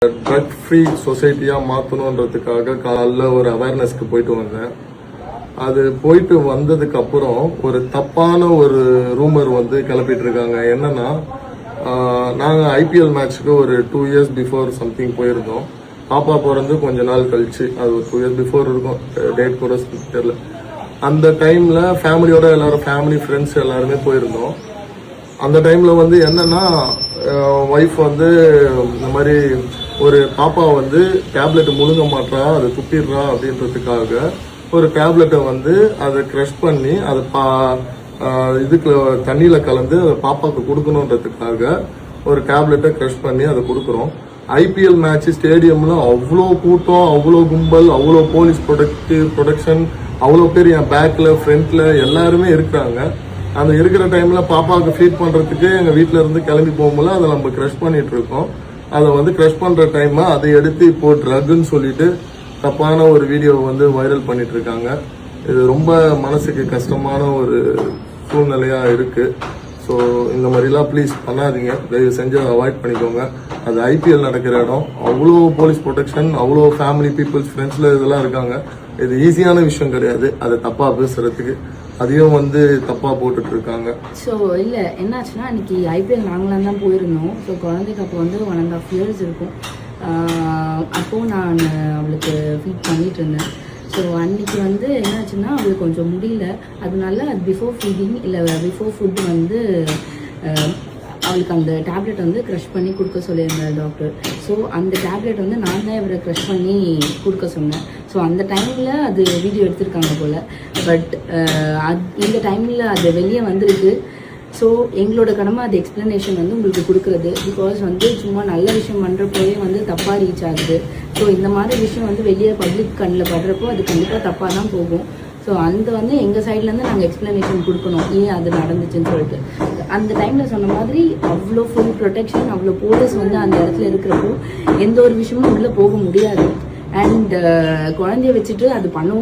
Drug free சொசைட்டியாக மாற்றணுன்றதுக்காக காலைல ஒரு அவேர்னஸ்க்கு போயிட்டு வந்தேன். அது போயிட்டு வந்ததுக்கு அப்புறம் ஒரு தப்பான ஒரு ரூமர் வந்து கிளப்பிட்டு இருக்காங்க. என்னன்னா, நாங்கள் ஐபிஎல் மேட்ச்சுக்கு ஒரு 2 இயர்ஸ் பிஃபோர் சம்திங் போயிருந்தோம். பாப்பா பிறந்து கொஞ்ச நாள் கழிச்சு, அது ஒரு 2 இயர்ஸ் பிஃபோர் இருக்கும், டேட் கூட தெரியல. அந்த டைம்ல ஃபேமிலியோட எல்லாரும், ஃபேமிலி ஃப்ரெண்ட்ஸ் எல்லாருமே போயிருந்தோம். அந்த டைம்ல வந்து என்னன்னா, ஒய்ஃப் வந்து இந்த மாதிரி ஒரு பாப்பா வந்து டேப்லெட் முழுங்க மாட்டா, அதை துப்பிடுறா அப்படின்றதுக்காக ஒரு டேப்லெட்டை வந்து அதை க்ரஷ் பண்ணி அதை இதுக்கு தண்ணியில கலந்து அதை பாப்பாவுக்கு கொடுக்கணுன்றதுக்காக ஒரு டேப்லெட்டை க்ரஷ் பண்ணி அதை கொடுக்குறோம். ஐபிஎல் மேட்ச் ஸ்டேடியம்ல அவ்வளோ கூட்டம், அவ்வளோ கும்பல், அவ்வளோ போலீஸ் ப்ரொடெக்ஷன், அவ்வளோ பேர் என் பேக்ல ஃப்ரண்ட்ல எல்லாருமே இருக்கிறாங்க. அந்த இருக்கிற டைம்ல பாப்பாவுக்கு ஃபீட் பண்றதுக்கு எங்க வீட்டுல இருந்து கிளம்பி போகும்போது அதை நம்ம க்ரஷ் பண்ணிட்டு இருக்கோம். அதை வந்து க்ரஷ் பண்ற டைம் அதை எடுத்து இப்போ ட்ரக்னு சொல்லிட்டு தப்பான ஒரு வீடியோ வந்து வைரல் பண்ணிட்டு இருக்காங்க. இது ரொம்ப மனசுக்கு கஷ்டமான ஒரு சூழ்நிலையா இருக்கு. ஸோ இந்த மாதிரிலாம் ப்ளீஸ் பண்ணாதீங்க, தயவு செஞ்சு அவாய்ட் பண்ணிக்கோங்க. அது ஐபிஎல் நடக்கிற இடம், அவ்வளோ போலீஸ் ப்ரொடெக்ஷன், அவ்வளோ ஃபேமிலி பீப்புள்ஸ் ஃப்ரெண்ட்ஸ்ல இதெல்லாம் இருக்காங்க. இது ஈஸியான விஷயம் கிடையாது அதை தப்பா பேசுறதுக்கு. அதையும் வந்து தப்பா போட்டுட்டு இருக்காங்க. ஸோ இல்லை என்னாச்சுன்னா, அன்றைக்கி ஐபிஎல் நாங்களாம் தான் போயிருந்தோம். ஸோ குழந்தைக்கு அப்போ வந்து 1.5 இயர்ஸ் இருக்கும். அப்போது நான் அவளுக்கு ஃபீட் பண்ணிகிட்டு இருந்தேன். ஸோ அன்றைக்கி வந்து என்னாச்சுன்னா, அவளுக்கு கொஞ்சம் முடியல. அதனால அது பிஃபோர் ஃபீடிங் இல்லை பிஃபோர் ஃபுட் வந்து அவளுக்கு அந்த டேப்லெட் வந்து க்ரஷ் பண்ணி கொடுக்க சொல்லியிருந்தார் டாக்டர். ஸோ அந்த டேப்லெட் வந்து நான் தான் இவரை க்ரஷ் பண்ணி கொடுக்க சொன்னேன். ஸோ அந்த டைமில் அது வீடியோ எடுத்திருக்காங்க போல். பட் இந்த டைமில் அது வெளியே வந்திருக்கு. ஸோ எங்களோட கடமை அது எக்ஸ்ப்ளனேஷன் வந்து உங்களுக்கு கொடுக்குறது. பிகாஸ் வந்து சும்மா நல்ல விஷயம் பண்ணுறப்போவே வந்து தப்பாக ரீச் ஆகுது. ஸோ இந்த மாதிரி விஷயம் வந்து வெளியே பப்ளிக் கண்ணில் படுறப்போ அது கண்டிப்பாக தப்பாக தான் போகும். ஸோ அந்த வந்து எங்கள் சைட்லேருந்து நாங்கள் எக்ஸ்ப்ளனேஷன் கொடுக்கணும், ஏன் அது நடந்துச்சுன்னு சொல்லிட்டு. அந்த டைமில் சொன்ன மாதிரி அவ்வளோ ஃபுல் ப்ரொடெக்ஷன், அவ்வளோ போலீஸ் வந்து அந்த இடத்துல இருக்கிறப்போ எந்த ஒரு விஷயமும் உள்ளே போக முடியாது. அண்ட் குழந்தைய வச்சுட்டு அது பண்ணவும்